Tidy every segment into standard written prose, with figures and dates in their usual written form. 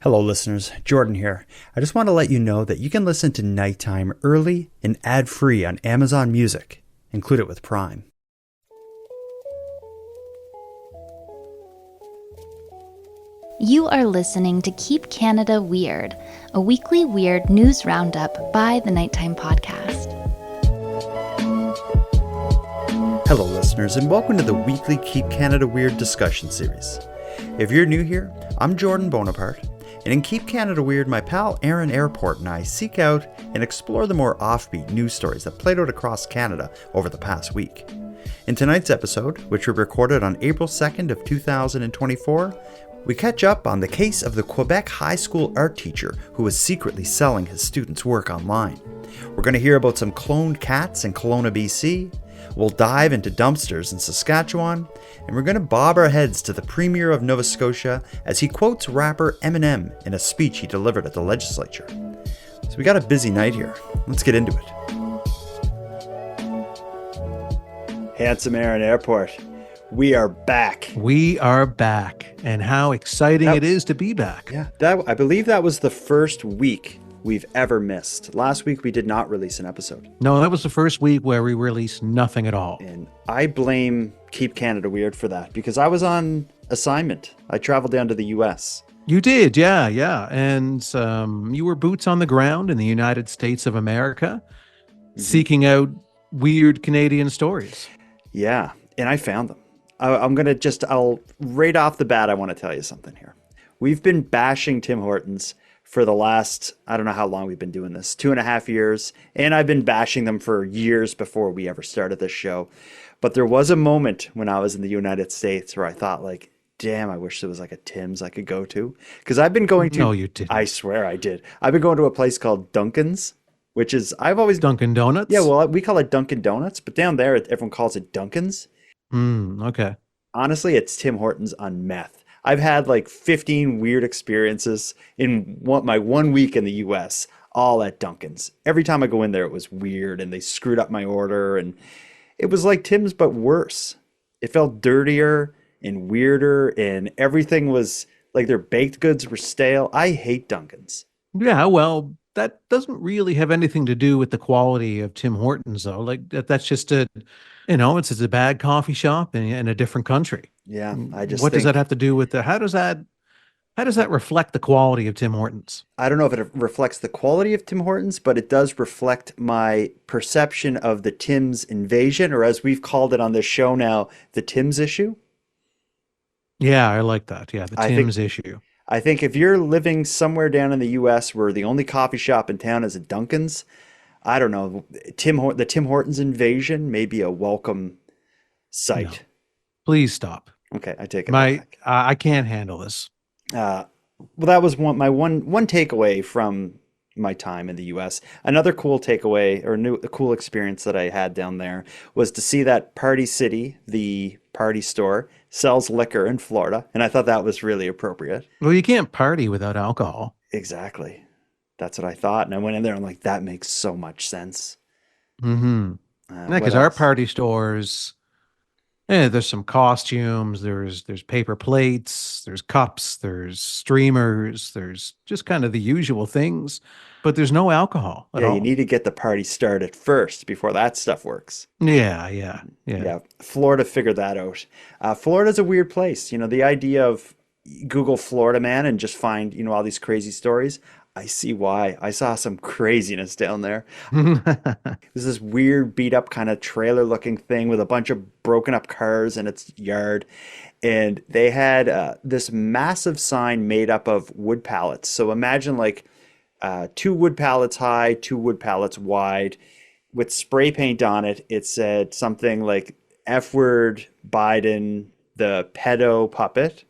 Hello, listeners. Jordan here. I just want to let you know that you can listen to Nighttime early and ad-free on Amazon Music. Include it with Prime. You are listening to Keep Canada Weird, a weekly weird news roundup by the Nighttime Podcast. Hello, listeners, and welcome to the weekly Keep Canada Weird discussion series. If you're new here, I'm Jordan Bonaparte, and in Keep Canada Weird, my pal Aaron Airport and I seek out and explore the more offbeat news stories that played out across Canada over the past week. In tonight's episode, which we recorded on April 2nd of 2024, we catch up on the case of the Quebec high school art teacher who was secretly selling his students' work online. We're going to hear about some cloned cats in Kelowna, BC. We'll dive into dumpsters in Saskatchewan, and we're going to bob our heads to the Premier of Nova Scotia as he quotes rapper Eminem in a speech he delivered at the legislature. So we got a busy night here. Let's get into it. Handsome Aaron Airport. We are back. We are back, and how exciting it is to be back. Yeah, I believe that was the first week we've ever missed. Last week we did not release an episode. No, that was the first week where we released nothing at all. And I blame Keep Canada Weird for that because I was on assignment. I traveled down to the US. You did, yeah. And you were boots on the ground in the United States of America, seeking out weird Canadian stories. Yeah, and I found them. I'll right off the bat, I want to tell you something here. We've been bashing Tim Hortons for the last, I don't know how long we've been doing this, 2.5 years. And I've been bashing them for years before we ever started this show. But there was a moment when I was in the United States where I thought like, damn, I wish there was like a Tim's I could go to. Because I've been going to... No, you didn't. I swear I did. I've been going to a place called Dunkin's, which is, I've always... Dunkin' Donuts? Yeah, well, we call it Dunkin' Donuts, but down there, everyone calls it Dunkin's. Okay. Honestly, it's Tim Hortons on meth. I've had like 15 weird experiences in my 1 week in the US, all at Dunkin's. Every time I go in there, it was weird and they screwed up my order. And it was like Tim's, but worse. It felt dirtier and weirder and everything was like their baked goods were stale. I hate Dunkin's. Yeah, well, that doesn't really have anything to do with the quality of Tim Hortons, though. Like that's just it's a bad coffee shop in a different country. Yeah, what does that have to do with how does that reflect the quality of Tim Hortons? I don't know if it reflects the quality of Tim Hortons, but it does reflect my perception of the Tim's invasion, or as we've called it on this show now, the Tim's issue. Yeah, I like that. Yeah, the Tim's issue. I think if you're living somewhere down in the US where the only coffee shop in town is a Dunkin's, I don't know, the Tim Hortons invasion may be a welcome sight. No. Please stop. Okay, I take it back. I can't handle this. Well, that was my one takeaway from my time in the US. Another cool takeaway or a cool experience that I had down there was to see that Party City, the party store, sells liquor in Florida, and I thought that was really appropriate. Well, you can't party without alcohol. Exactly. That's what I thought, and I went in there and I'm like, that makes so much sense. Yeah, because our party stores, there's some costumes, there's paper plates, there's cups, there's streamers, there's just kind of the usual things, but there's no alcohol at all. You need to get the party started first before that stuff works. Yeah. Florida figured that out. Florida's a weird place. You know, the idea of Google Florida man and just find, all these crazy stories. I see why. I saw some craziness down there. There's this weird beat up kind of trailer looking thing with a bunch of broken up cars in its yard. And they had this massive sign made up of wood pallets. So imagine like 2 wood pallets high, 2 wood pallets wide with spray paint on it. It said something like F word Biden, the pedo puppet.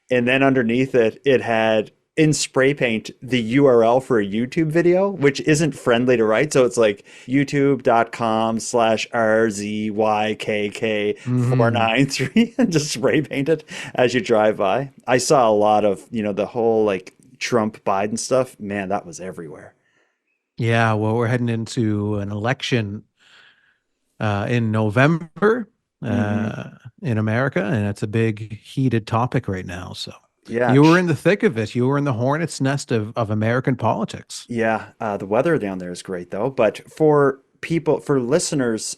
And then underneath it, it had in spray paint the URL for a YouTube video, which isn't friendly to write. So it's like youtube.com/RZYKK493 and just spray paint it as you drive by. I saw a lot of, the whole like Trump Biden stuff. Man, that was everywhere. Yeah, well, we're heading into an election in November in America, and it's a big heated topic right now. So Yeah. You were in the thick of it. You were in the hornet's nest of American politics. Yeah, the weather down there is great though. But for people, for listeners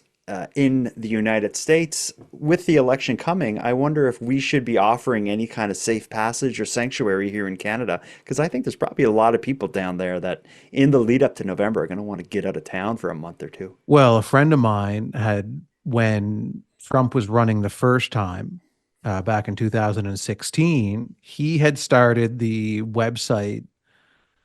in the United States, with the election coming, I wonder if we should be offering any kind of safe passage or sanctuary here in Canada, because I think there's probably a lot of people down there that, in the lead up to November, are going to want to get out of town for a month or two. Well, a friend of mine had, when Trump was running the first time, back in 2016, he had started the website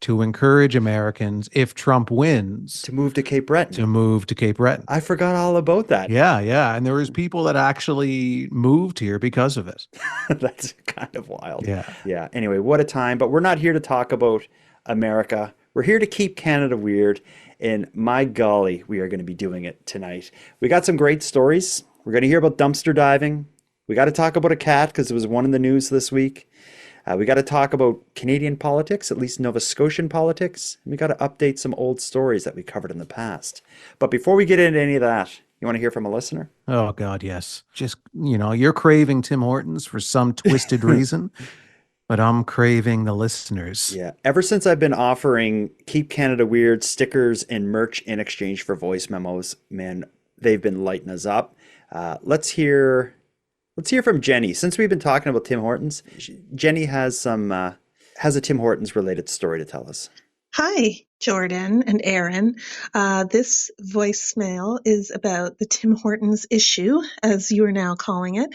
to encourage Americans, if Trump wins, To move to Cape Breton. to move to Cape Breton. I forgot all about that. Yeah, yeah. And there was people that actually moved here because of it. That's kind of wild. Yeah. Yeah. Anyway, what a time. But we're not here to talk about America. We're here to keep Canada weird. And my golly, we are going to be doing it tonight. We got some great stories. We're going to hear about dumpster diving. We got to talk about a cat because there was one in the news this week. We got to talk about Canadian politics, at least Nova Scotian politics. And we got to update some old stories that we covered in the past. But before we get into any of that, you want to hear from a listener? Oh, God, yes. Just, you're craving Tim Hortons for some twisted reason, but I'm craving the listeners. Yeah. Ever since I've been offering Keep Canada Weird stickers and merch in exchange for voice memos, man, they've been lighting us up. Let's hear from Jenny. Since we've been talking about Tim Hortons, Jenny has a Tim Hortons related story to tell us. Hi, Jordan and Aaron. This voicemail is about the Tim Hortons issue, as you are now calling it.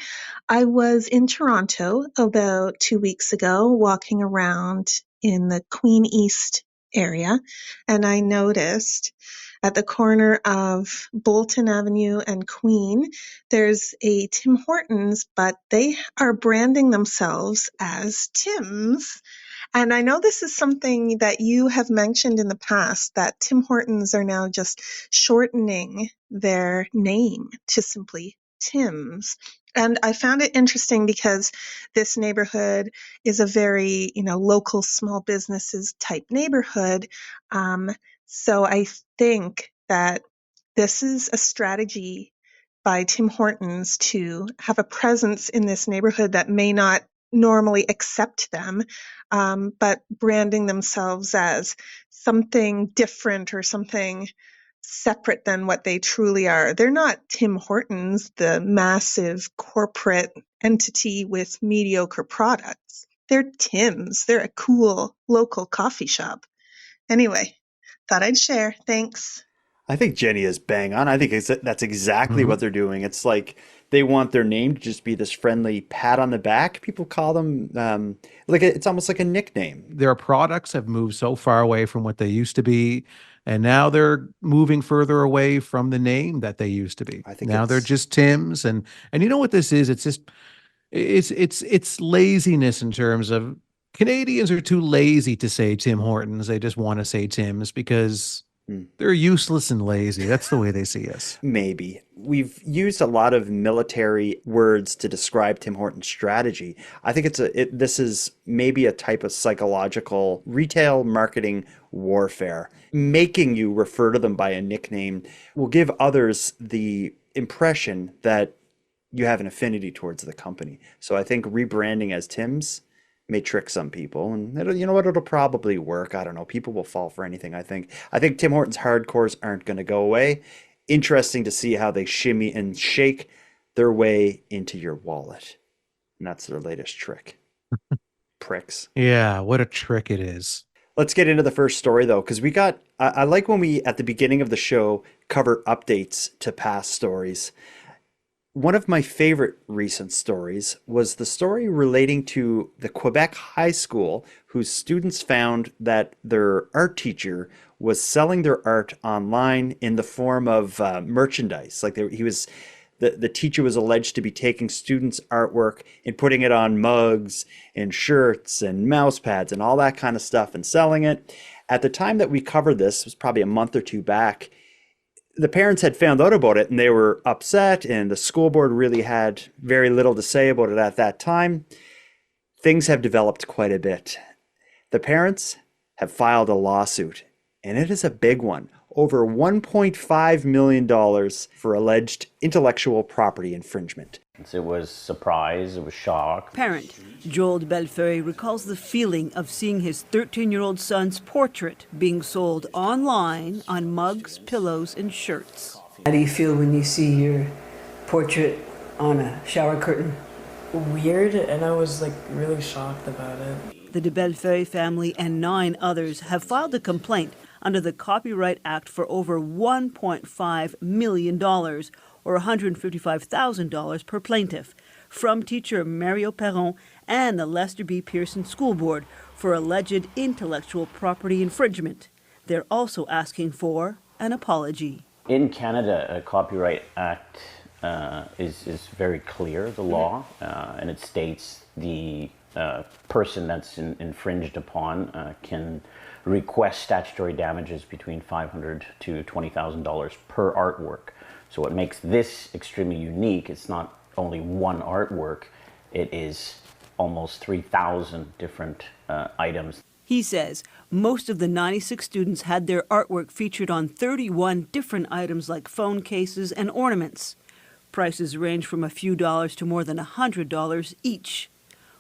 I was in Toronto about 2 weeks ago, walking around in the Queen East area, and I noticed at the corner of Bolton Avenue and Queen, there's a Tim Hortons, but they are branding themselves as Tim's. And I know this is something that you have mentioned in the past, that Tim Hortons are now just shortening their name to simply Tim's. And I found it interesting because this neighborhood is a very, local small businesses type neighborhood. So I think that this is a strategy by Tim Hortons to have a presence in this neighborhood that may not normally accept them, but branding themselves as something different or something separate than what they truly are. They're not Tim Hortons, the massive corporate entity with mediocre products. They're Tim's. They're a cool local coffee shop. Anyway, thought I'd share. Thanks. I think Jenny is bang on. I think that's exactly what they're doing. It's like they want their name to just be this friendly pat on the back. People call them it's almost like a nickname. Their products have moved so far away from what they used to be, and now they're moving further away from the name that they used to be. I think now they're just Tim's, and you know what this is? It's just it's laziness in terms of Canadians are too lazy to say Tim Hortons. They just want to say Tim's because they're useless and lazy. That's the way they see us. Maybe. We've used a lot of military words to describe Tim Hortons' strategy. I think this is maybe a type of psychological retail marketing warfare. Making you refer to them by a nickname will give others the impression that you have an affinity towards the company. So I think rebranding as Tim's may trick some people, and it'll probably work. I don't know. People will fall for anything, I think. I think Tim Hortons hardcores aren't going to go away. Interesting to see how they shimmy and shake their way into your wallet. And that's their latest trick. Pricks. Yeah, what a trick it is. Let's get into the first story, though, because I like when we, at the beginning of the show, cover updates to past stories. One of my favorite recent stories was the story relating to the Quebec high school whose students found that their art teacher was selling their art online in the form of merchandise. Like the teacher was alleged to be taking students' artwork and putting it on mugs and shirts and mouse pads and all that kind of stuff and selling it. At the time that we covered this, it was probably a month or two back, the parents had found out about it and they were upset, and the school board really had very little to say about it at that time. Things have developed quite a bit. The parents have filed a lawsuit, and it is a big one, over $1.5 million for alleged intellectual property infringement. It was surprise, it was shock. Parent Joel de Bellefeuille recalls the feeling of seeing his 13-year-old son's portrait being sold online on mugs, pillows, and shirts. How do you feel when you see your portrait on a shower curtain? Weird, and I was really shocked about it. The de Bellefeuille family and 9 others have filed a complaint under the Copyright Act for over $1.5 million, or $155,000 per plaintiff, from teacher Mario Perron and the Lester B. Pearson School Board for alleged intellectual property infringement. They're also asking for an apology. In Canada, a Copyright Act is very clear, the law, and it states the person that's infringed upon can request statutory damages between $500 to $20,000 per artwork. So what makes this extremely unique, it's not only one artwork, it is almost 3,000 different items. He says most of the 96 students had their artwork featured on 31 different items like phone cases and ornaments. Prices range from a few dollars to more than $100 each.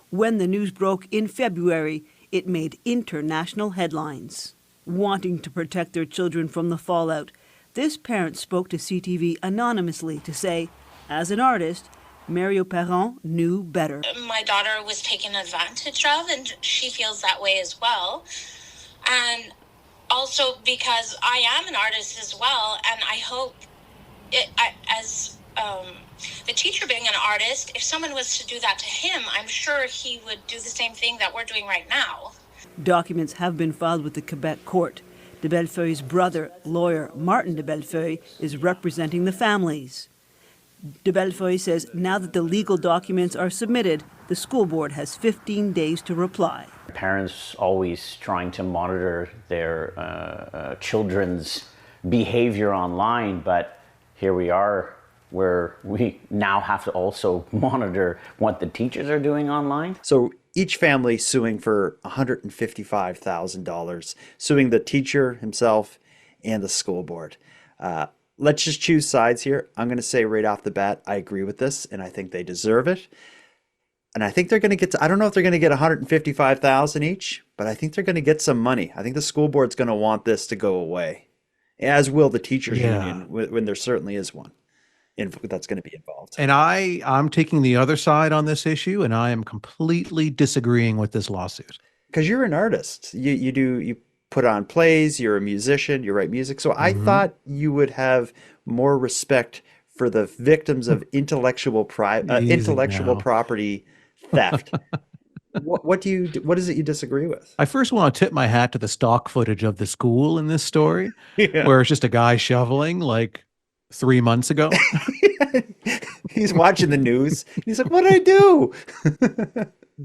When the news broke in February, it made international headlines. Wanting to protect their children from the fallout, this parent spoke to CTV anonymously to say, as an artist, Mario Perron knew better. My daughter was taken advantage of, and she feels that way as well. And also because I am an artist as well, and I hope, as the teacher being an artist, if someone was to do that to him, I'm sure he would do the same thing that we're doing right now. Documents have been filed with the Quebec court. De Bellefeuille's brother, lawyer Martin de Bellefeuille, is representing the families. De Bellefeuille says now that the legal documents are submitted, the school board has 15 days to reply. Parents always trying to monitor their children's behavior online, but here we are where we now have to also monitor what the teachers are doing online. So each family suing for $155,000, suing the teacher himself and the school board. Let's just choose sides here. I'm going to say right off the bat, I agree with this, and I think they deserve it. And I think they're going to get, I don't know if they're going to get $155,000 each, but I think they're going to get some money. I think the school board's going to want this to go away, as will the teachers union when there certainly is one that's going to be involved. And I'm taking the other side on this issue, and I am completely disagreeing with this lawsuit. Because you're an artist. You put on plays, you're a musician, you write music. So I thought you would have more respect for the victims of intellectual property theft. What is it you disagree with? I first want to tip my hat to the stock footage of the school in this story, where it's just a guy shoveling 3 months ago. He's watching the news. He's like, what did I do?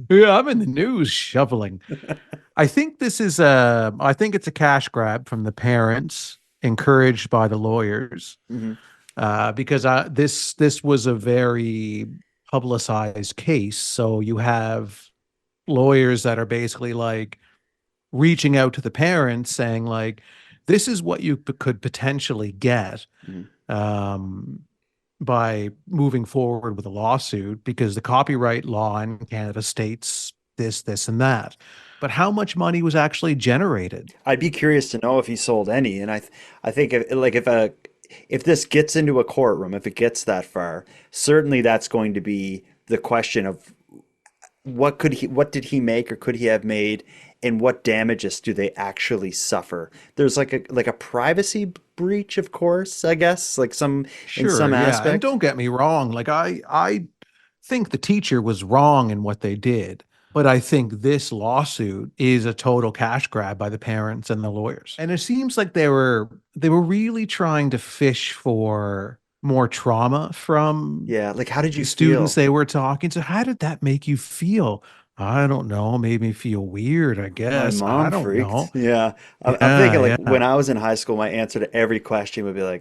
Yeah, I'm in the news shoveling. I think this is I think it's a cash grab from the parents, encouraged by the lawyers, because this was a very publicized case. So you have lawyers that are basically reaching out to the parents saying this is what you could potentially get by moving forward with a lawsuit, because the copyright law in Canada states this, and that. But how much money was actually generated? I'd be curious to know if he sold any. And I think if this gets into a courtroom, if it gets that far, certainly that's going to be the question of what did he make or could he have made, and what damages do they actually suffer? There's like a privacy breach, of course, I guess, in some aspect. And don't get me wrong, I think the teacher was wrong in what they did, but I think this lawsuit is a total cash grab by the parents and the lawyers. And it seems like they were really trying to fish for more trauma from how did you students feel? They were talking to. How did that make you feel? I don't know. Made me feel weird, I guess. My mom I don't freaked. know. Yeah. I'm thinking when I was in high school, my answer to every question would be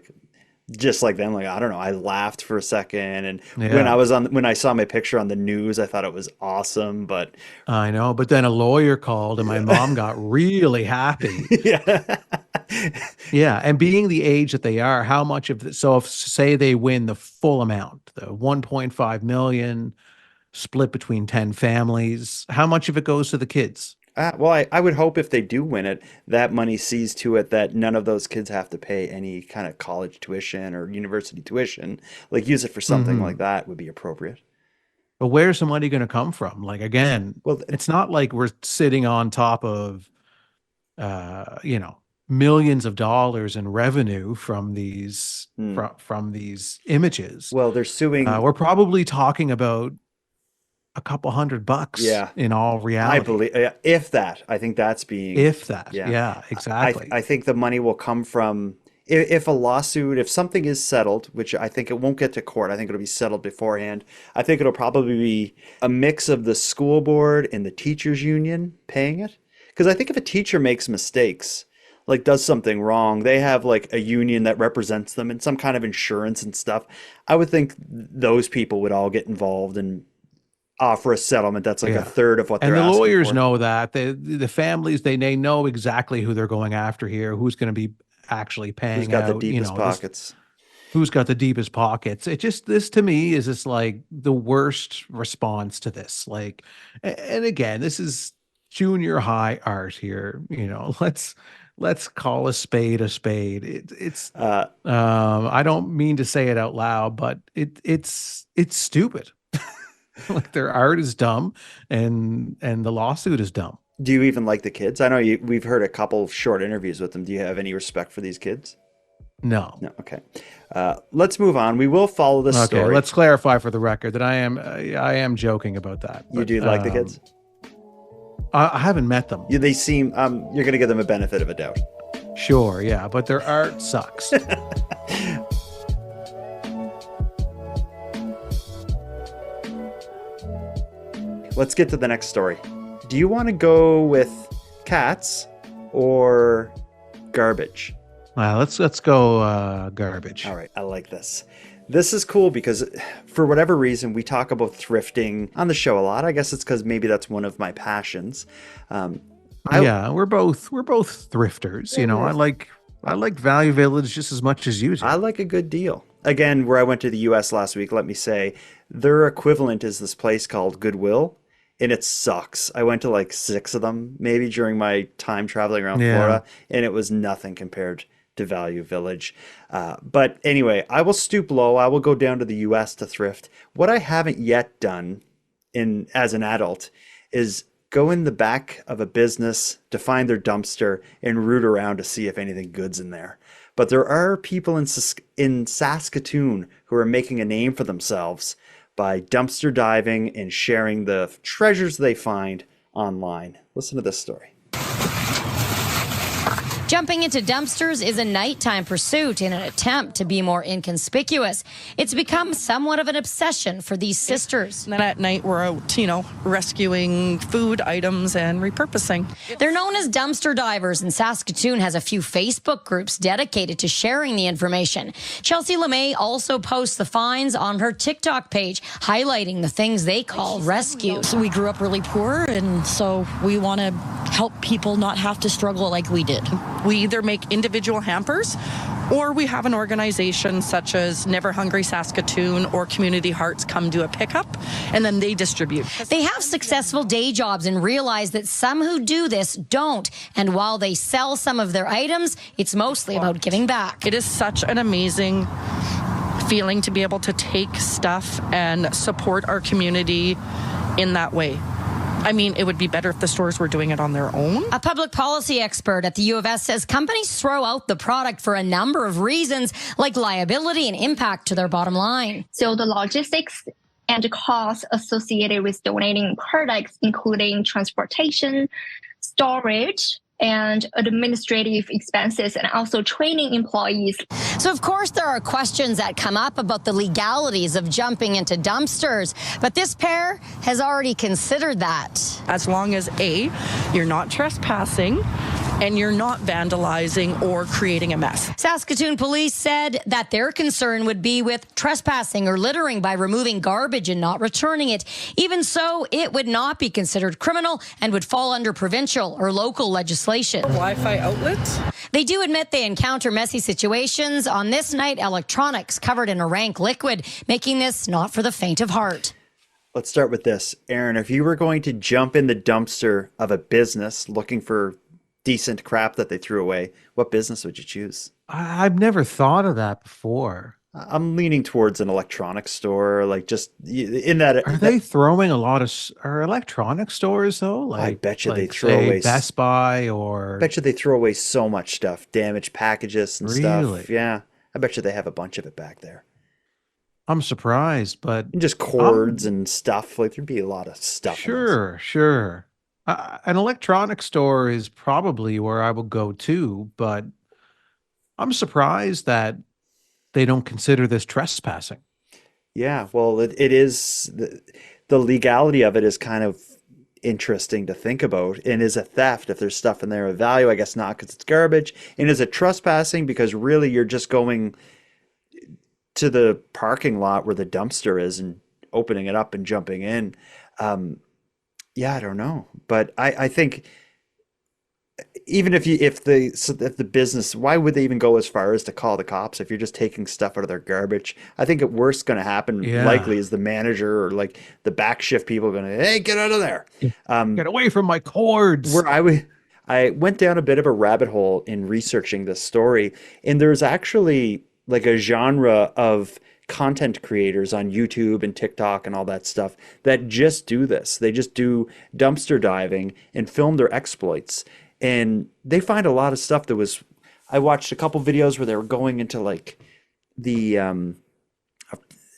just like them, I don't know. I laughed for a second, and when I saw my picture on the news, I thought it was awesome. But I know. But then a lawyer called, and my mom got really happy. Yeah, and being the age that they are, how much of the, so if say they win the full amount, the 1.5 million split between 10 families, how much of it goes to the kids? Well, I would hope if they do win it, that money sees to it that none of those kids have to pay any kind of college tuition or university tuition. Like use it for something like that would be appropriate. But where's the money going to come from? Like, again, Well, it's not like we're sitting on top of, millions of dollars in revenue from these from these images. well, they're suing. We're probably talking about a couple $100 Yeah. in all I reality. believe, if that, I think that's being. If that, Yeah. yeah, exactly. I think the money will come from if a lawsuit, if something is settled, which I think it won't get to court, I think it'll be settled beforehand. I think it'll probably be a mix of the school board and the teachers union paying it. Because I think if a teacher makes mistakes, like does something wrong, they have like a union that represents them and some kind of insurance and stuff. I would think those people would all get involved and offer a settlement that's like a third of what and they're the asking lawyers for. know that. The families, they know exactly who they're going after here, who's going to be actually paying Who's got the out, deepest pockets? who's got the deepest pockets. This to me is just like the worst response to this. Like, and again, this is junior high art here. Let's call a spade a spade. I don't mean to say it out loud, but it's stupid. Like their art is dumb and the lawsuit is dumb. Do you even like the kids? I know we've heard a couple short interviews with them. Do you have any respect for these kids? No. Okay. Let's move on. We will follow this story. Okay, let's clarify for the record that I am joking about that. You do like the kids? I haven't met them. They seem, you're going to give them a benefit of a doubt. Sure, yeah, but their art sucks. Let's get to the next story. Do you want to go with cats or garbage? Let's go garbage. All right, I like this. This is cool because for whatever reason, we talk about thrifting on the show a lot. I guess it's because maybe that's one of my passions. We're both thrifters. I like Value Village just as much as you do. I like a good deal. Again, where I went to the U.S. last week, let me say, their equivalent is this place called Goodwill, and it sucks. I went to like 6 of them, maybe during my time traveling around Florida, and it was nothing compared to Value Village. But anyway, I will stoop low. I will go down to the U.S. to thrift. What I haven't yet done as an adult is go in the back of a business to find their dumpster and root around to see if anything good's in there. But there are people in Saskatoon who are making a name for themselves by dumpster diving and sharing the treasures they find online. Listen to this story. Jumping into dumpsters is a nighttime pursuit in an attempt to be more inconspicuous. It's become somewhat of an obsession for these sisters. And then at night, we're out, rescuing food items and repurposing. They're known as dumpster divers, and Saskatoon has a few Facebook groups dedicated to sharing the information. Chelsea LeMay also posts the finds on her TikTok page, highlighting the things they call rescue. So we grew up really poor, and so we want to help people not have to struggle like we did. We either make individual hampers or we have an organization such as Never Hungry Saskatoon or Community Hearts come do a pickup and then they distribute. They have successful day jobs and realize that some who do this don't. And while they sell some of their items, it's mostly about giving back. It is such an amazing feeling to be able to take stuff and support our community in that way. I mean, it would be better if the stores were doing it on their own. A public policy expert at the U of S says companies throw out the product for a number of reasons, like liability and impact to their bottom line. So the logistics and the costs associated with donating products, including transportation, storage, and administrative expenses, and also training employees. So, of course, there are questions that come up about the legalities of jumping into dumpsters, but this pair has already considered that. As long as A, you're not trespassing, and you're not vandalizing or creating a mess. Saskatoon police said that their concern would be with trespassing or littering by removing garbage and not returning it. Even so, it would not be considered criminal and would fall under provincial or local legislation. Wi-Fi outlets? They do admit they encounter messy situations. On this night, electronics covered in a rank liquid, making this not for the faint of heart. Let's start with this. Aaron, if you were going to jump in the dumpster of a business looking for decent crap that they threw away, what business would you choose? I've never thought of that before. I'm leaning towards an electronics store, like just in that. Are they throwing a lot of are electronic stores though? Like I bet you they like, throw say, away Best Buy or. Bet you they throw away so much stuff, damaged packages and Really? stuff. Yeah, I bet you they have a bunch of it back there. I'm surprised, but And just cords and stuff. Like there'd be a lot of stuff. sure. An electronic store is probably where I will go to, but I'm surprised that they don't consider this trespassing. Yeah, well, it is the legality of it is kind of interesting to think about. And is a theft if there's stuff in there of value? I guess not because it's garbage. And is it trespassing because really you're just going to the parking lot where the dumpster is and opening it up and jumping in? Yeah, I don't know, but I think even if the business, why would they even go as far as to call the cops if you're just taking stuff out of their garbage? I think at worst going to happen likely is the manager or like the back shift people going to, hey, get out of there. Get away from my cords. Where I went down a bit of a rabbit hole in researching this story, and there's actually like a genre of content creators on YouTube and TikTok and all that stuff that just do this. They just do dumpster diving and film their exploits. And they find a lot of stuff that was, I watched a couple videos where they were going into like the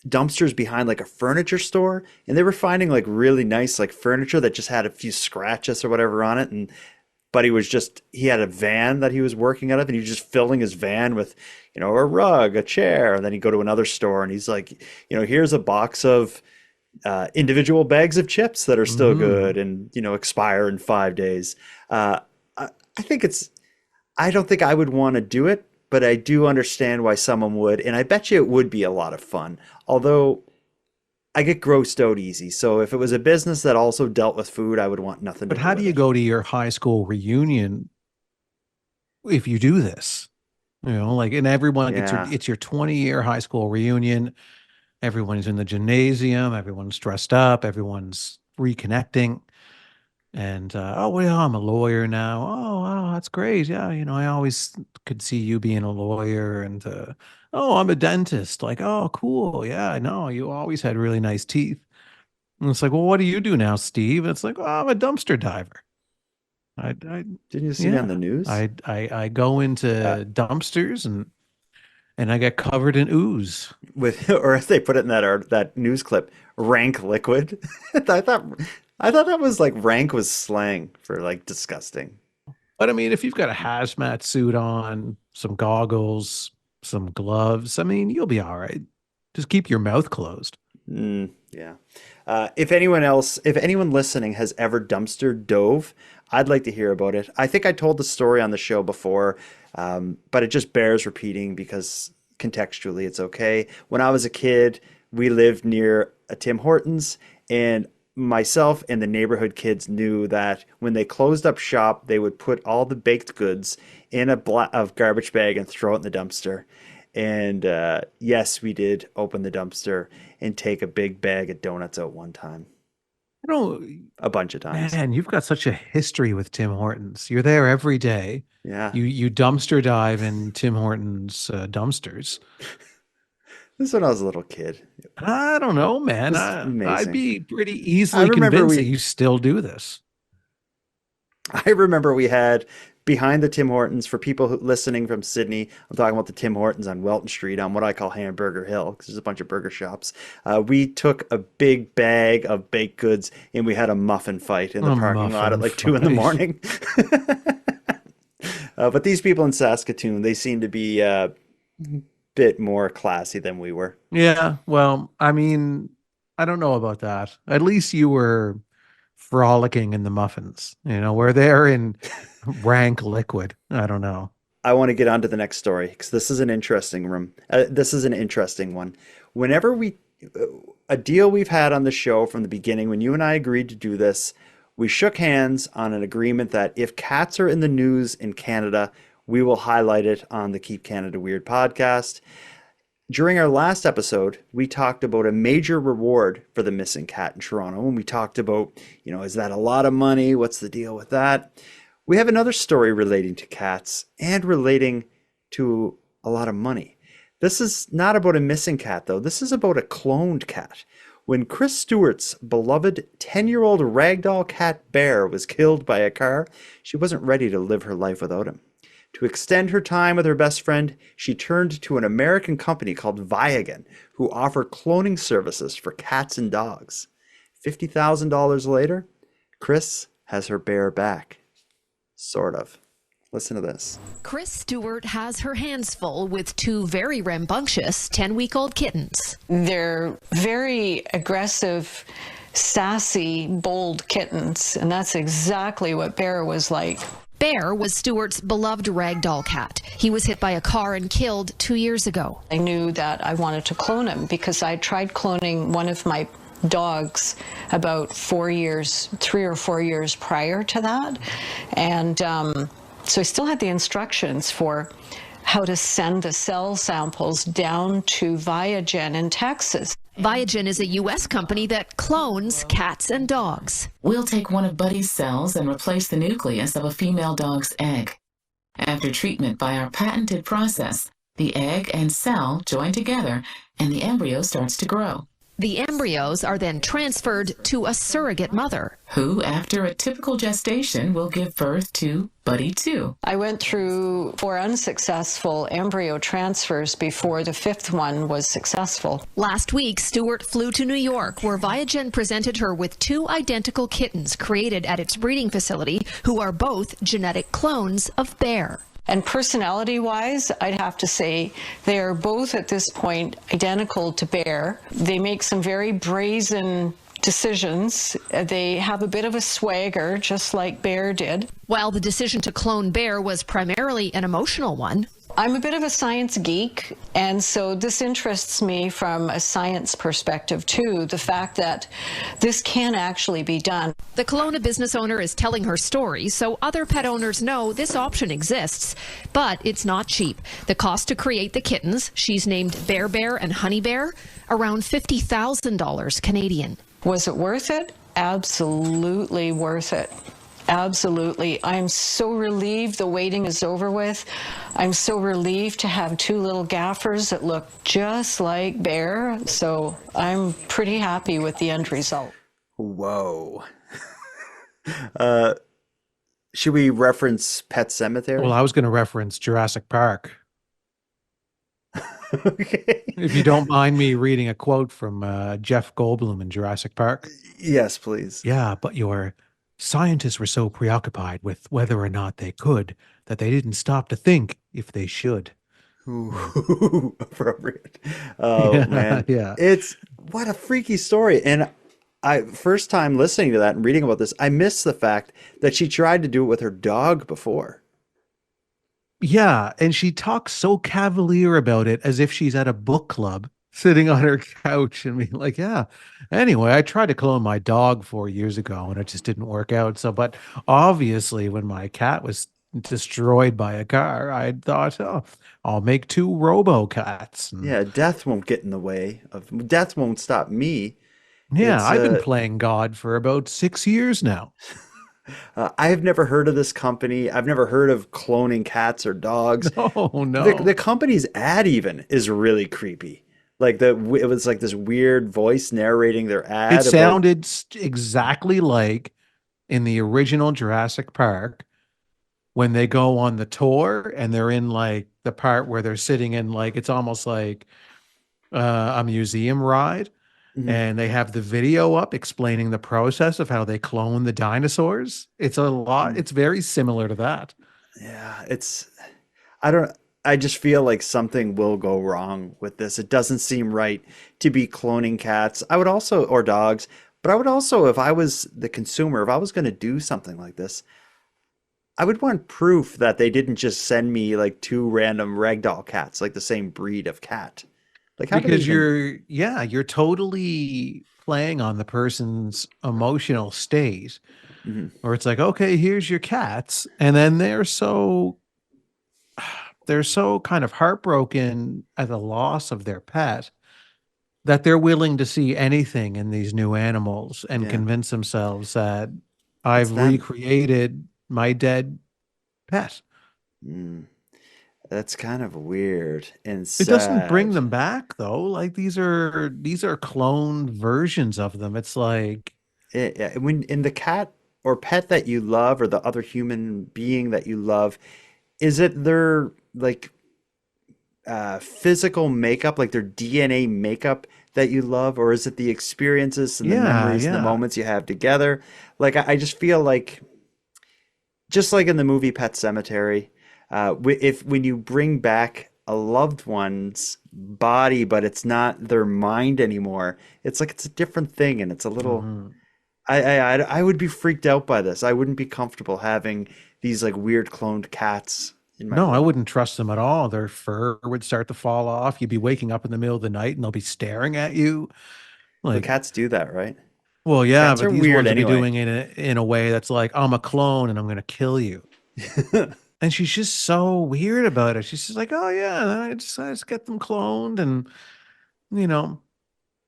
dumpsters behind like a furniture store, and they were finding like really nice like furniture that just had a few scratches or whatever on it. But he had a van that he was working out of, and he was just filling his van with, a rug, a chair. And then he'd go to another store and he's like, here's a box of individual bags of chips that are still good and, expire in 5 days. I think I don't think I would want to do it, but I do understand why someone would. And I bet you it would be a lot of fun. Although I get grossed out easy. So if it was a business that also dealt with food, I would want nothing to do with it. But how do you go to your high school reunion if you do this? And everyone, it's your 20-year high school reunion. Everyone's in the gymnasium. Everyone's dressed up. Everyone's reconnecting. And, I'm a lawyer now. Oh, wow, that's great. Yeah, I always could see you being a lawyer. And, I'm a dentist. Like, oh, cool. Yeah, I know. You always had really nice teeth. And it's like, well, what do you do now, Steve? And it's like, I'm a dumpster diver. Didn't you see it on the news? I go into dumpsters and I get covered in ooze. Or as they put it in that news clip, rank liquid. I thought that was like rank was slang for like disgusting. But I mean, if you've got a hazmat suit on, some goggles, some gloves, I mean, you'll be all right. Just keep your mouth closed. Yeah. If anyone listening has ever dumpster dove, I'd like to hear about it. I think I told the story on the show before, but it just bears repeating because contextually it's okay. When I was a kid, we lived near a Tim Hortons, and myself and the neighborhood kids knew that when they closed up shop, they would put all the baked goods in a garbage bag and throw it in the dumpster. And yes, we did open the dumpster and take a big bag of donuts out one time. A bunch of times. Man, you've got such a history with Tim Hortons. You're there every day. Yeah. You dumpster dive in Tim Hortons dumpsters. This is when I was a little kid. I don't know, man. I'd be pretty easily remember convinced that you still do this. I remember we had behind the Tim Hortons, for people listening from Sydney, I'm talking about the Tim Hortons on Welton Street on what I call Hamburger Hill, because there's a bunch of burger shops. We took a big bag of baked goods and we had a muffin fight in the parking lot at like 2 a.m. But these people in Saskatoon, they seem to be bit more classy than we were. Yeah, well, I mean, I don't know about that. At least you were frolicking in the muffins. Where they're in rank liquid. I don't know. I want to get on to the next story because this is an interesting one. Whenever a deal we've had on the show from the beginning, when you and I agreed to do this, we shook hands on an agreement that if cats are in the news in Canada, we will highlight it on the Keep Canada Weird podcast. During our last episode, we talked about a major reward for the missing cat in Toronto. And we talked about, is that a lot of money? What's the deal with that? We have another story relating to cats and relating to a lot of money. This is not about a missing cat, though. This is about a cloned cat. When Chris Stewart's beloved 10-year-old ragdoll cat Bear was killed by a car, she wasn't ready to live her life without him. To extend her time with her best friend, she turned to an American company called Viagen, who offer cloning services for cats and dogs. $50,000 later, Chris has her bear back. Sort of. Listen to this. Chris Stewart has her hands full with two very rambunctious 10-week-old kittens. They're very aggressive, sassy, bold kittens, and that's exactly what Bear was like. Bear was Stewart's beloved ragdoll cat. He was hit by a car and killed 2 years ago. I knew that I wanted to clone him because I tried cloning one of my dogs about 3 or 4 years prior to that. And so I still had the instructions for how to send the cell samples down to Viagen in Texas. Viagen is a U.S. company that clones cats and dogs. We'll take one of Buddy's cells and replace the nucleus of a female dog's egg. After treatment by our patented process, the egg and cell join together and the embryo starts to grow. The embryos are then transferred to a surrogate mother, who, after a typical gestation, will give birth to Buddy 2. I went through 4 unsuccessful embryo transfers before the 5th one was successful. Last week, Stewart flew to New York, where Viagen presented her with 2 identical kittens created at its breeding facility, who are both genetic clones of Bear. And personality-wise, I'd have to say they are both at this point identical to Bear. They make some very brazen decisions. They have a bit of a swagger, just like Bear did. While the decision to clone Bear was primarily an emotional one, I'm a bit of a science geek, and so this interests me from a science perspective too, the fact that this can actually be done. The Kelowna business owner is telling her story so other pet owners know this option exists, but it's not cheap. The cost to create the kittens, she's named Bear Bear and Honey Bear, around $50,000 Canadian. Was it worth it? Absolutely worth it. Absolutely. I'm so relieved the waiting is over with. I'm so relieved to have 2 little gaffers that look just like Bear. So I'm pretty happy with the end result. Whoa. Should we reference Pet Sematary? Well, I was going to reference Jurassic Park. Okay. If you don't mind me reading a quote from Jeff Goldblum in Jurassic Park. Yes, please. Yeah, but your scientists were so preoccupied with whether or not they could that they didn't stop to think if they should. Ooh, appropriate. Oh, yeah, man. Yeah. It's what a freaky story. And first time listening to that and reading about this, I missed the fact that she tried to do it with her dog before. Yeah, and she talks so cavalier about it as if she's at a book club sitting on her couch and being like, yeah, anyway, I tried to clone my dog 4 years ago and it just didn't work out. So, but obviously when my cat was destroyed by a car, I thought, oh, I'll make 2 robo-cats. Yeah, death won't get in the way of, death won't stop me. Yeah, I've been playing God for about 6 years now. I have never heard of this company. I've never heard of cloning cats or dogs. Oh, no. The company's ad even is really creepy. Like it was like this weird voice narrating their ad. It sounded exactly like in the original Jurassic Park when they go on the tour and they're in like the part where they're sitting in like, it's almost like a museum ride. Mm-hmm. And they have the video up explaining the process of how they clone the dinosaurs. It's a lot. Mm-hmm. It's very similar to that. Yeah, I just feel like something will go wrong with this. It doesn't seem right to be cloning cats. Or dogs, but I would also, if I was the consumer, if I was going to do something like this, I would want proof that they didn't just send me like 2 random ragdoll cats, like the same breed of cat. Like how because you're totally playing on the person's emotional state, mm-hmm. Where it's like, okay, here's your cats, and then they're so they're so kind of heartbroken at the loss of their pet that they're willing to see anything in these new animals and Yeah. convince themselves that It's I've them. recreated my dead pet. That's kind of weird and It doesn't bring sad. them back though. Like these are cloned versions of them. It's like, Yeah, when in the cat or pet that you love or the other human being that you love, is it their like physical makeup, like their DNA makeup that you love, or is it the experiences and the yeah, memories and the yeah. moments you have together? Like I just feel like just like in the movie Pet Cemetery, if when you bring back a loved one's body, but it's not their mind anymore, it's like it's a different thing, and it's a little. Mhm. I would be freaked out by this. I wouldn't be comfortable having these like weird cloned cats in my No, I room. wouldn't trust them at all. Their fur would start to fall off. You'd be waking up in the middle of the night and they'll be staring at you. But Like, cats do that, right? well, yeah, Cats but are these weird ones would be anyway. doing it in a way that's like, I'm a clone and I'm going to kill you. And she's just so weird about it. She's just like, oh yeah, and then I just get them cloned, and you know,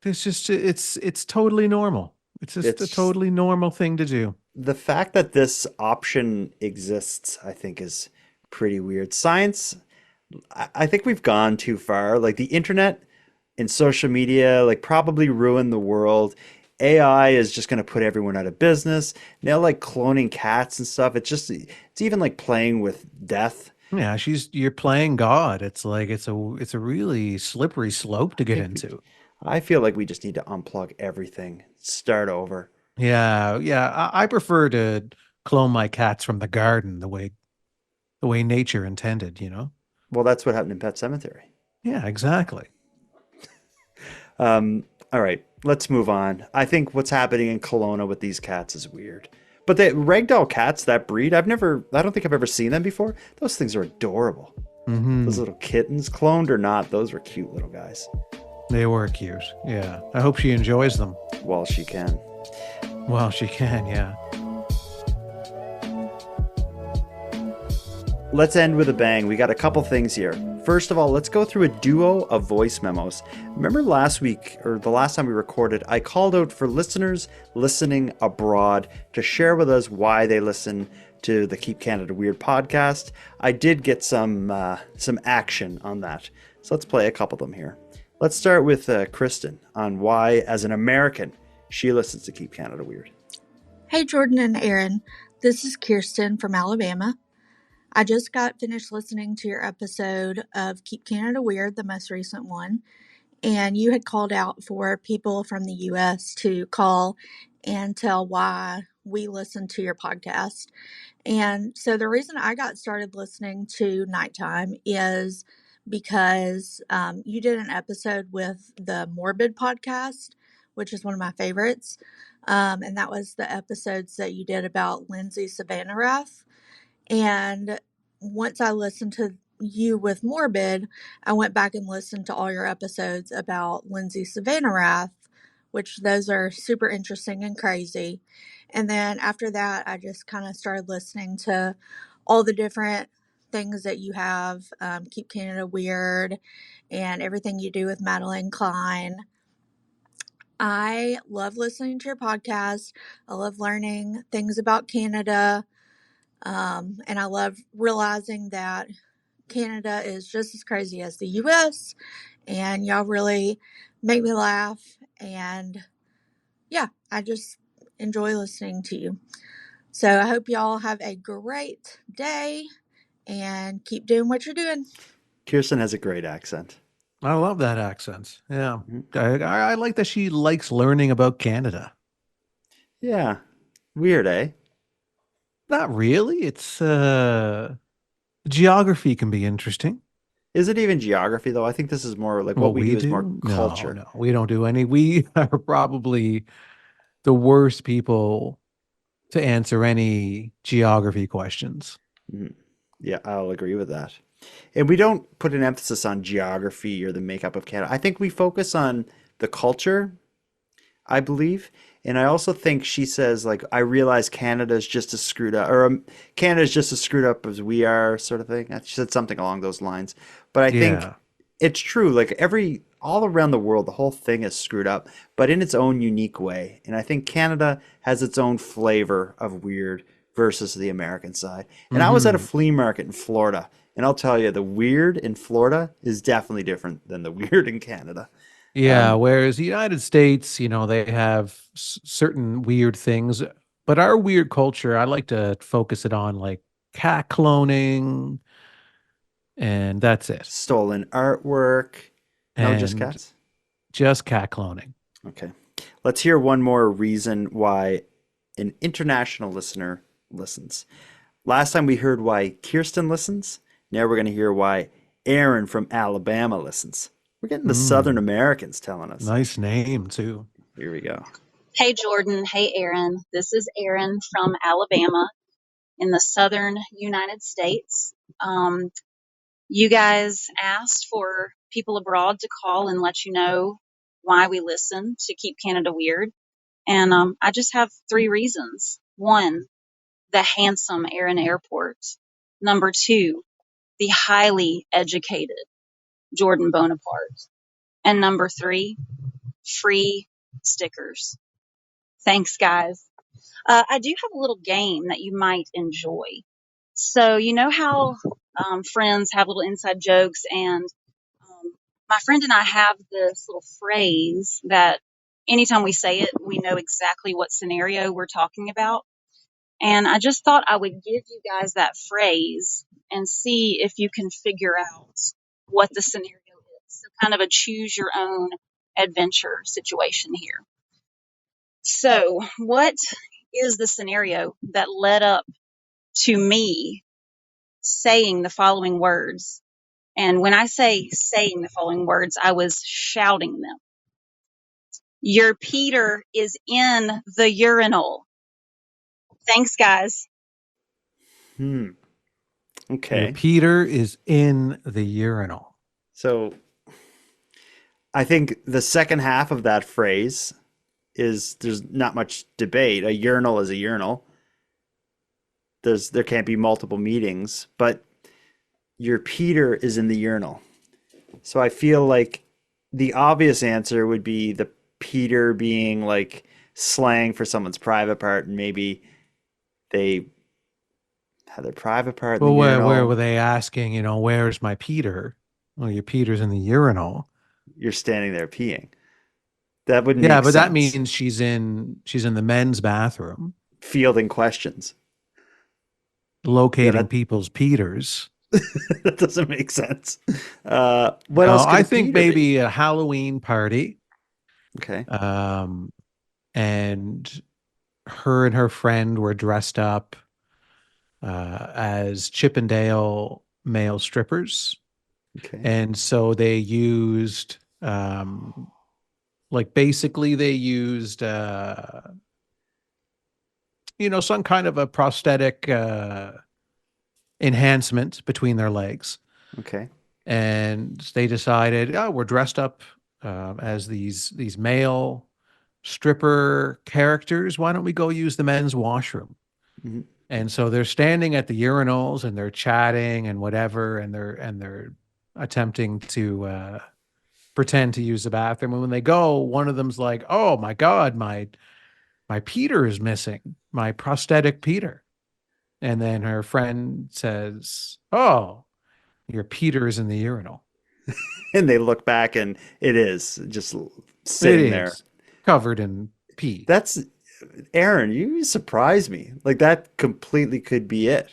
it's totally normal. It's just a It's totally normal thing to do. the fact that this option exists, I think, is pretty weird. Science, I think we've gone too far. Like the internet and social media, like probably ruined the world. AI is just going to put everyone out of business. Now, like cloning cats and stuff, it's even like playing with death. Yeah, you're playing God. It's like it's a really slippery slope to I get think into. I feel like we just need to unplug everything, start over. Yeah, yeah. I prefer to clone my cats from the garden the way nature intended, you know? Well, that's what happened in Pet Cemetery. Yeah, exactly. All right, let's move on. I think what's happening in Kelowna with these cats is weird. But the ragdoll cats, that breed, I don't think I've ever seen them before. Those things are adorable. Those Hmm. little kittens, cloned or not, those were cute little guys. They were cute. Yeah. I hope she enjoys them. While she can. Well, she can, yeah. Let's end with a bang. We got a couple things here. First of all, let's go through a duo of voice memos. Remember last week, or the last time we recorded, I called out for listeners listening abroad to share with us why they listen to the Keep Canada Weird podcast. I did get some action on that. So let's play a couple of them here. Let's start with Kristen on why, as an American, she listens to Keep Canada Weird. Hey, Jordan and Aaron. This is Kirsten from Alabama. I just got finished listening to your episode of Keep Canada Weird, the most recent one, and you had called out for people from the U.S. to call and tell why we listen to your podcast. And so the reason I got started listening to Nighttime is because you did an episode with the Morbid podcast, which is one of my favorites. And that was the episodes that you did about Lindsay Savannarath. And once I listened to you with Morbid, I went back and listened to all your episodes about Lindsay Savannarath, which those are super interesting and crazy. And then after that, I just kind of started listening to all the different things that you have, Keep Canada Weird, and everything you do with Madeline Klein. I love listening to your podcast. I love learning things about Canada. And I love realizing that Canada is just as crazy as the US, and y'all really make me laugh. And yeah, I just enjoy listening to you. So I hope y'all have a great day and keep doing what you're doing. Kirsten has a great accent. I love that accent. Yeah. Mm-hmm. I like that she likes learning about Canada. Yeah. Weird, eh? Not really. It's geography can be interesting. Is it even geography, though? I think this is more like what we do is more culture. No, we don't do any. We are probably the worst people to answer any geography questions. Mm-hmm. Yeah, I'll agree with that. And we don't put an emphasis on geography or the makeup of Canada. I think we focus on the culture, I believe. And I also think she says, like, I realize Canada's just as screwed up, or Canada's just as screwed up as we are, sort of thing. She said something along those lines. But I think Yeah. it's true. Like, all around the world, the whole thing is screwed up, but in its own unique way. And I think Canada has its own flavor of weird versus the American side. And I was at a Hmm. flea market in Florida, and I'll tell you, the weird in Florida is definitely different than the weird in Canada. Yeah, whereas the United States, they have certain weird things, but our weird culture, I like to focus it on like cat cloning, and that's it. Stolen artwork. No, just And cats? just cat cloning. Okay. Let's hear one more reason why an international listener listens. Last time we heard why Kirsten listens. Now we're going to hear why Aaron from Alabama listens. We're getting the Southern Americans telling us. Nice name, too. Here we go. Hey, Jordan. Hey, Aaron. This is Aaron from Alabama in the southern United States. You guys asked for people abroad to call and let you know why we listen to Keep Canada Weird. And I just have 3 reasons. 1, the handsome Aaron Airport. Number 2, the highly educated Jordan Bonaparte. And number 3, free stickers. Thanks, guys. I do have a little game that you might enjoy. So, you know how friends have little inside jokes, and my friend and I have this little phrase that anytime we say it, we know exactly what scenario we're talking about. And I just thought I would give you guys that phrase and see if you can figure out what the scenario is. So, kind of a choose your own adventure situation here. So, what is the scenario that led up to me saying the following words? And when I say saying the following words, I was shouting them. Your Peter is in the urinal. Thanks, guys. Your Okay. Peter is in the urinal. So I think the second half of that phrase there's not much debate. A urinal is a urinal. There can't be multiple meetings, but your Peter is in the urinal. So I feel like the obvious answer would be the Peter being like slang for someone's private part, and maybe they had their private part in Well, the where urinal. were they asking, where's my Peter? Well, your Peter's in the urinal. You're standing there peeing. That wouldn't Yeah, make but that sense. means she's in the men's bathroom, Fielding questions. locating people's Peters. That doesn't make sense. What No, else could I a think Peter be? maybe a Halloween party. Okay. And her and her friend were dressed up as Chippendale male strippers. Okay. And so they used, basically they used, some kind of a prosthetic enhancement between their legs. Okay. And they decided, oh, we're dressed up as these male stripper characters. Why don't we go use the men's washroom? Mhm. And so they're standing at the urinals and they're chatting and whatever, and they're attempting to pretend to use the bathroom. And when they go, one of them's like, "Oh my God, my Peter is missing, my prosthetic Peter." And then her friend says, "Oh, your Peter is in the urinal." And they look back and it is just It sitting there. is covered in pee. That's Aaron, you surprise me. Like that completely could be it.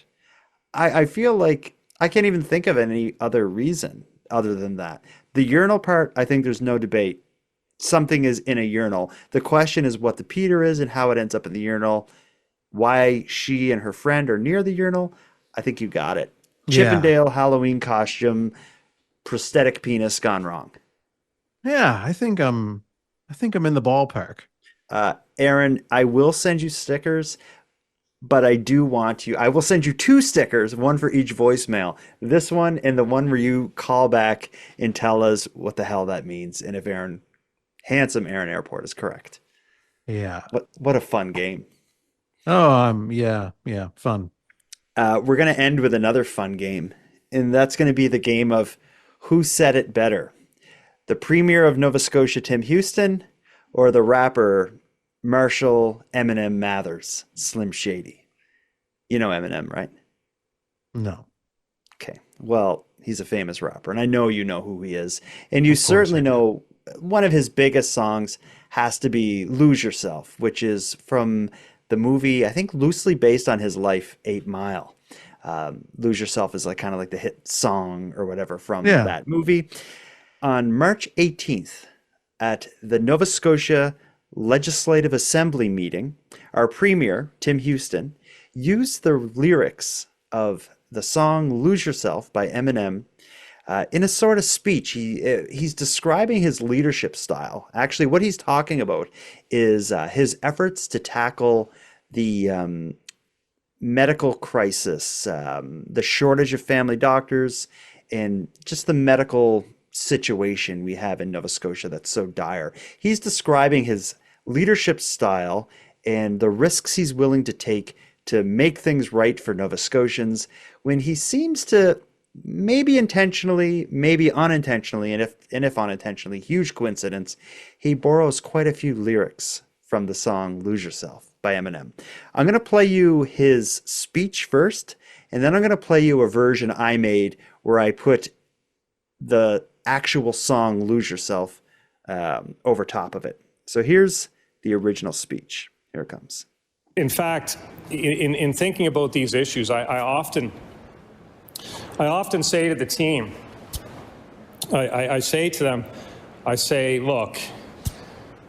I feel like I can't even think of any other reason other than that. The urinal part, I think there's no debate. Something is in a urinal. The question is what the Peter is and how it ends up in the urinal. Why she and her friend are near the urinal. I think you got it. Yeah. Chippendale Halloween costume, prosthetic penis gone wrong. Yeah, I think I'm in the ballpark. Aaron, I will send you stickers, but I will send you 2 stickers, one for each voicemail. This one and the one where you call back and tell us what the hell that means and if handsome Aaron Airport is correct. Yeah. What a fun game. Oh, yeah, fun. We're going to end with another fun game, and that's going to be the game of who said it better, the Premier of Nova Scotia, Tim Houston, or the rapper Marshall Eminem Mathers, Slim Shady. You know Eminem, right? No. Okay. Well, he's a famous rapper, and I know you know who he is. And you Of course certainly I do. know one of his biggest songs has to be Lose Yourself, which is from the movie, I think loosely based on his life, 8 Mile. Lose Yourself is like kind of like the hit song or whatever from Yeah. that movie. On March 18th, at the Nova Scotia Legislative Assembly meeting, our Premier, Tim Houston, used the lyrics of the song Lose Yourself by Eminem in a sort of speech. He's describing his leadership style. Actually, what he's talking about is his efforts to tackle the medical crisis, the shortage of family doctors, and just the medical situation we have in Nova Scotia that's so dire. He's describing his leadership style and the risks he's willing to take to make things right for Nova Scotians when he seems to maybe intentionally, maybe unintentionally, and if unintentionally, huge coincidence, he borrows quite a few lyrics from the song Lose Yourself by Eminem. I'm going to play you his speech first, and then I'm going to play you a version I made where I put the actual song Lose Yourself over top of it. So here's the original speech. Here it comes. In fact, in thinking about these issues, I often say to the team, I say to them, I say, look,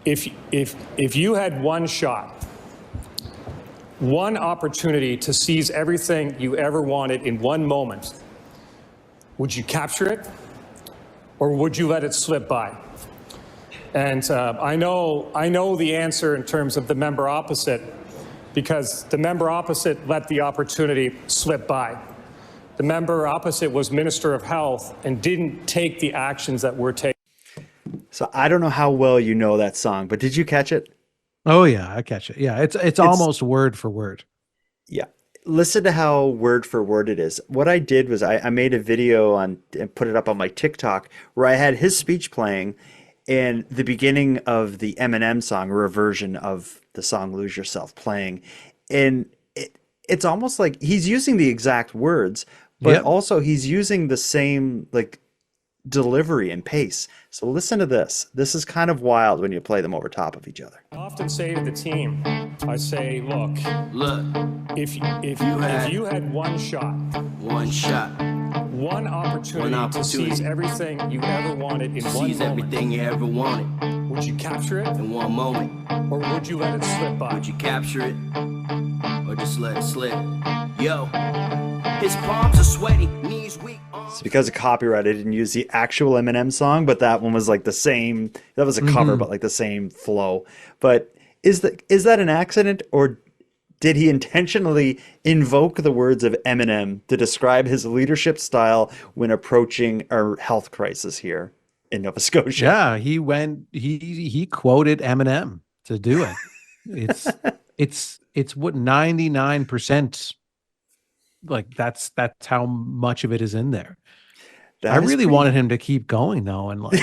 if you had one shot, one opportunity to seize everything you ever wanted in one moment, would you capture it or would you let it slip by? And I know the answer in terms of the member opposite, because the member opposite let the opportunity slip by. The member opposite was Minister of Health and didn't take the actions that we're taking. So I don't know how well you know that song, but did you catch it? Oh yeah, I catch it. Yeah, it's almost word for word. Yeah. Listen to how word for word it is. What I did was I made a video on and put it up on my TikTok where I had his speech playing and the beginning of the Eminem song, or a version of the song Lose Yourself playing. And it's almost like he's using the exact words, but also he's using the same like delivery and pace. So listen to this. This is kind of wild when you play them over top of each other. I often say to the team, I say, look, if you had one shot, one opportunity to seize everything you ever wanted in one moment, everything you ever wanted, would you capture it in one moment, or would you let it slip by? Would you capture it or just let it slip? Yo, his palms are sweaty, knees weak. So because of copyright, I didn't use the actual Eminem song, but that one was like the same. That was a cover, but like the same flow. But is that an accident, or did he intentionally invoke the words of Eminem to describe his leadership style when approaching our health crisis here in Nova Scotia? Yeah, he quoted Eminem to do it. It's what 99%, like that's how much of it is in there. I really wanted him to keep going though, and like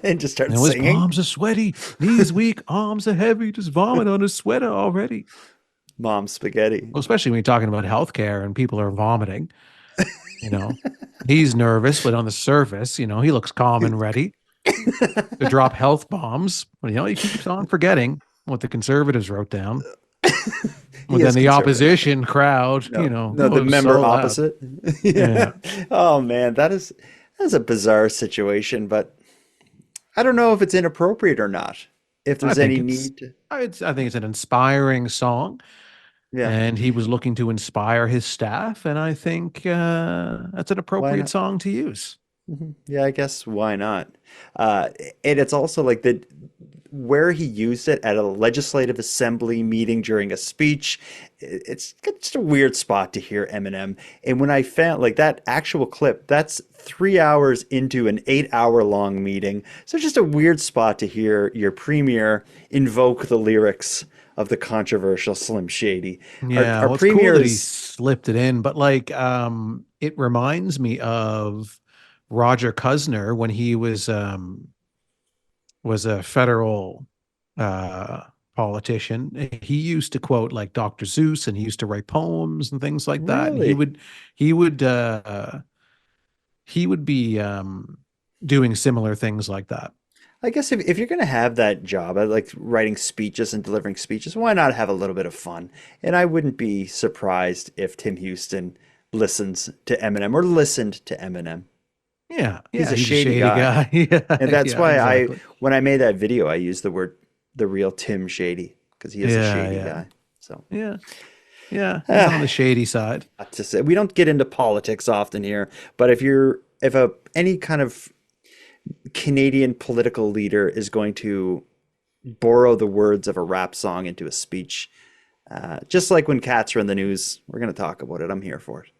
and just start his singing. palms are sweaty, knees weak, arms are heavy, just vomit on his sweater already. Mom spaghetti. Well, especially when you're talking about healthcare and people are vomiting. You know, he's nervous, but on the surface, you know, he looks calm and ready to drop health bombs. But you know, he keeps on forgetting what the conservatives wrote down. Well, then the opposition crowd, the member so opposite. Yeah. Oh man, that's a bizarre situation, but I don't know if it's inappropriate or not. If there's any need to, I think it's an inspiring song. Yeah. And he was looking to inspire his staff, and I think that's an appropriate song to use. Yeah, I guess why not? And it's also like where he used it at a legislative assembly meeting during a speech. It's just a weird spot to hear Eminem. And when I found like that actual clip, that's 3 hours into an 8-hour long meeting. So just a weird spot to hear your premier invoke the lyrics of the controversial Slim Shady. Yeah, Our well, it's cool premier that he is slipped it in, but like, it reminds me of Roger Cusner when he was a federal politician. He used to quote like Dr. Seuss, and he used to write poems and things like that. And he Really? would be doing similar things like that. I guess if you're going to have that job, I like writing speeches and delivering speeches, why not have a little bit of fun? And I wouldn't be surprised if Tim Houston listens to Eminem or listened to Eminem. Yeah, He's yeah, a shady guy. guy. Yeah, And that's yeah, why exactly. when I made that video, I used the real Tim Shady, because he is a shady guy. So yeah, he's on the shady side. not to say, we don't get into politics often here, but if any kind of Canadian political leader is going to borrow the words of a rap song into a speech, just like when cats are in the news, we're going to talk about it. I'm here for it.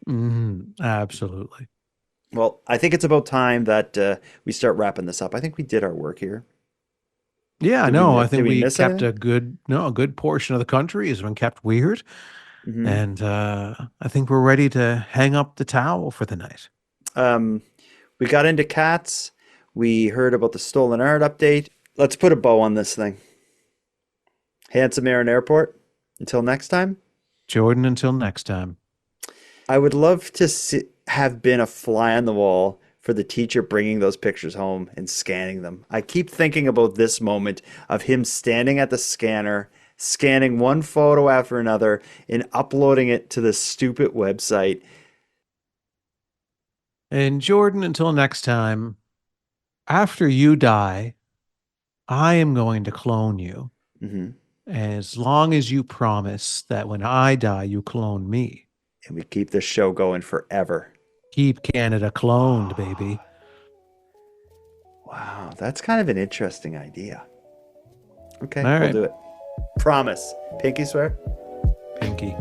Absolutely. Well, I think it's about time that we start wrapping this up. I think we did our work here. Yeah, Did no, I did think we miss kept anything? a good portion of the country has been kept weird. Mhm. And I think we're ready to hang up the towel for the night. We got into cats. We heard about the stolen art update. Let's put a bow on this thing. Handsome Aaron Airport. Until next time. Jordan, until next time. I would love to have been a fly on the wall for the teacher bringing those pictures home and scanning them. I keep thinking about this moment of him standing at the scanner, scanning one photo after another and uploading it to this stupid website. And Jordan, until next time, after you die, I am going to clone you. Mhm. As long as you promise that when I die, you clone me. And we keep this show going forever. Keep Canada cloned, baby. Wow, that's kind of an interesting idea. Okay, All we'll right. do it. Promise. Pinky swear? Pinky.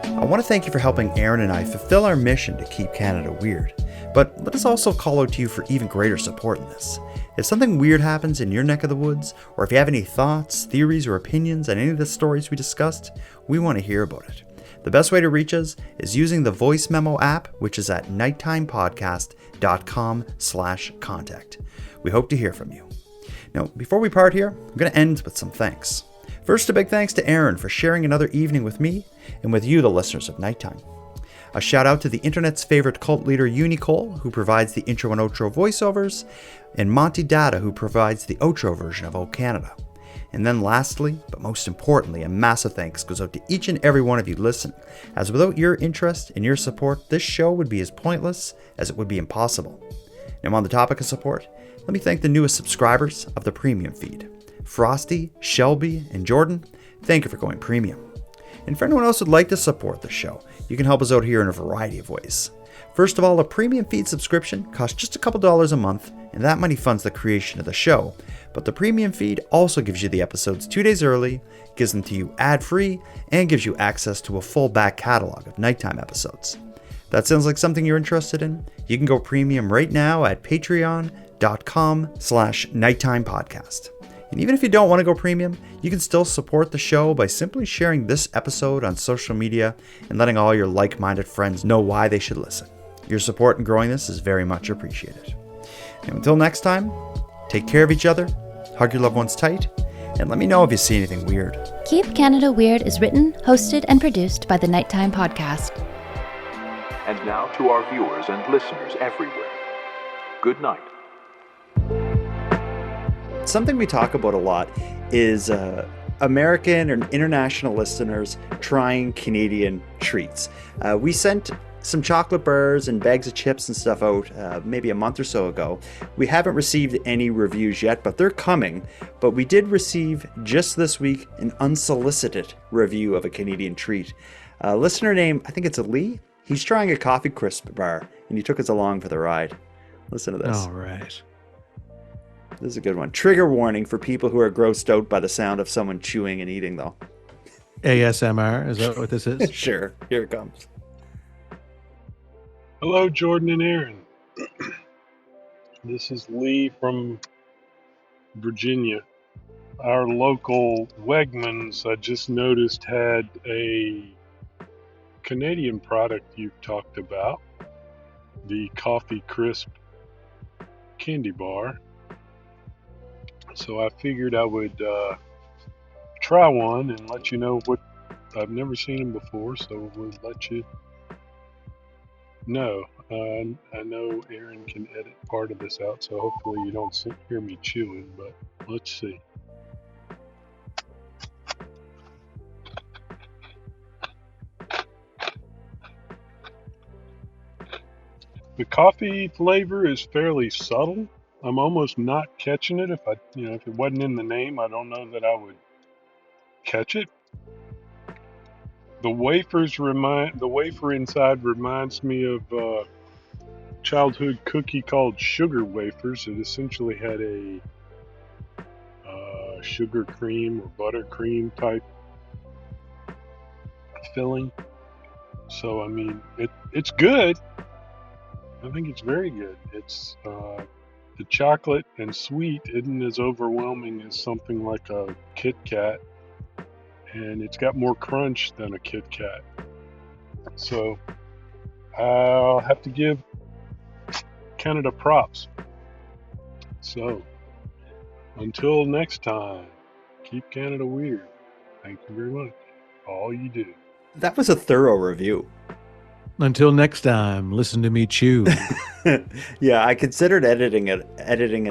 I want to thank you for helping Aaron and I fulfill our mission to keep Canada weird. But let us also call out to you for even greater support in this. If something weird happens in your neck of the woods, or if you have any thoughts, theories, or opinions on any of the stories we discussed, we want to hear about it. The best way to reach us is using the voice memo app, which is at nighttimepodcast.com/contact. We hope to hear from you. Now, before we part here, I'm going to end with some thanks. First, a big thanks to Aaron for sharing another evening with me and with you, the listeners of Nighttime. A shout out to the internet's favorite cult leader, Unicole, who provides the intro and outro voiceovers, and Monty Data, who provides the outro version of O Canada. And then lastly, but most importantly, a massive thanks goes out to each and every one of you listening, as without your interest and your support, this show would be as pointless as it would be impossible. Now, on the topic of support, let me thank the newest subscribers of the premium feed. Frosty, Shelby, and Jordan, thank you for going premium. And for anyone else who'd like to support the show, you can help us out here in a variety of ways. First of all, a premium feed subscription costs just a couple dollars a month, and that money funds the creation of the show. But the premium feed also gives you the episodes 2 days early, gives them to you ad-free, and gives you access to a full back catalog of nighttime episodes. If that sounds like something you're interested in, you can go premium right now at patreon.com/nighttimepodcast. And even if you don't want to go premium, you can still support the show by simply sharing this episode on social media and letting all your like-minded friends know why they should listen. Your support in growing this is very much appreciated. And until next time, take care of each other, hug your loved ones tight, and let me know if you see anything weird. Keep Canada Weird is written, hosted, and produced by the Nighttime Podcast. And now to our viewers and listeners everywhere. Good night. Something we talk about a lot is American and international listeners trying Canadian treats. We sent some chocolate bars and bags of chips and stuff out maybe a month or so ago. We haven't received any reviews yet, but they're coming. But we did receive just this week an unsolicited review of a Canadian treat. A listener named, I think it's Lee, he's trying a coffee crisp bar and he took us along for the ride. Listen to this. All right. This is a good one. Trigger warning for people who are grossed out by the sound of someone chewing and eating, though. ASMR, is that what this is? Sure, here it comes. Hello, Jordan and Aaron. This is Lee from Virginia. Our local Wegmans, I just noticed, had a Canadian product you've talked about, the Coffee Crisp candy bar. So I figured I would try one and let you know what. I've never seen them before, so we'll let you know. I know Aaron can edit part of this out, so hopefully you don't hear me chewing, but let's see. The coffee flavor is fairly subtle. I'm almost not catching it. If it wasn't in the name, I don't know that I would catch it. The wafer inside reminds me of a childhood cookie called sugar wafers. It essentially had a sugar cream or buttercream type filling. So I mean, it's good. I think it's very good. It's the chocolate and sweet isn't as overwhelming as something like a Kit Kat, and it's got more crunch than a Kit Kat. So I'll have to give Canada props. So until next time, keep Canada weird. Thank you very much. All you do. That was a thorough review. Until next time, listen to me chew. Yeah, I considered editing it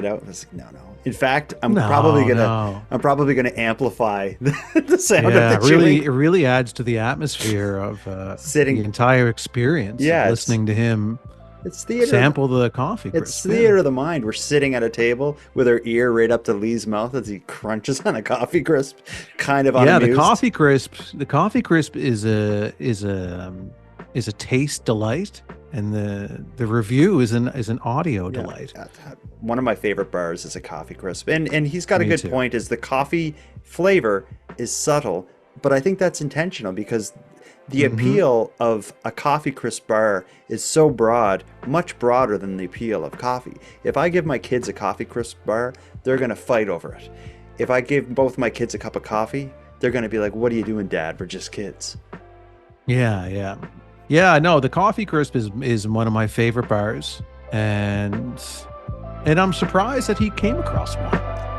out. I was like, no. In fact, I'm probably gonna amplify the sound of the chewing. It really adds to the atmosphere of the entire experience. Yeah, listening to him. It's theater. Sample the coffee crisp. It's theater of the mind. We're sitting at a table with our ear right up to Lee's mouth as he crunches on a coffee crisp, kind of unamused. Yeah, the coffee crisp. The coffee crisp is a taste delight, and the review is an audio delight. One of my favorite bars is a coffee crisp, and he's got a good too. point. Is the coffee flavor is subtle, but I think that's intentional because the appeal of a coffee crisp bar is so broad, much broader than the appeal of coffee. If I give my kids a coffee crisp bar, they're going to fight over it. If I give both my kids a cup of coffee, they're going to be like, "What are you doing, Dad? We're just kids." Yeah. No, the coffee crisp is one of my favorite bars, and I'm surprised that he came across one.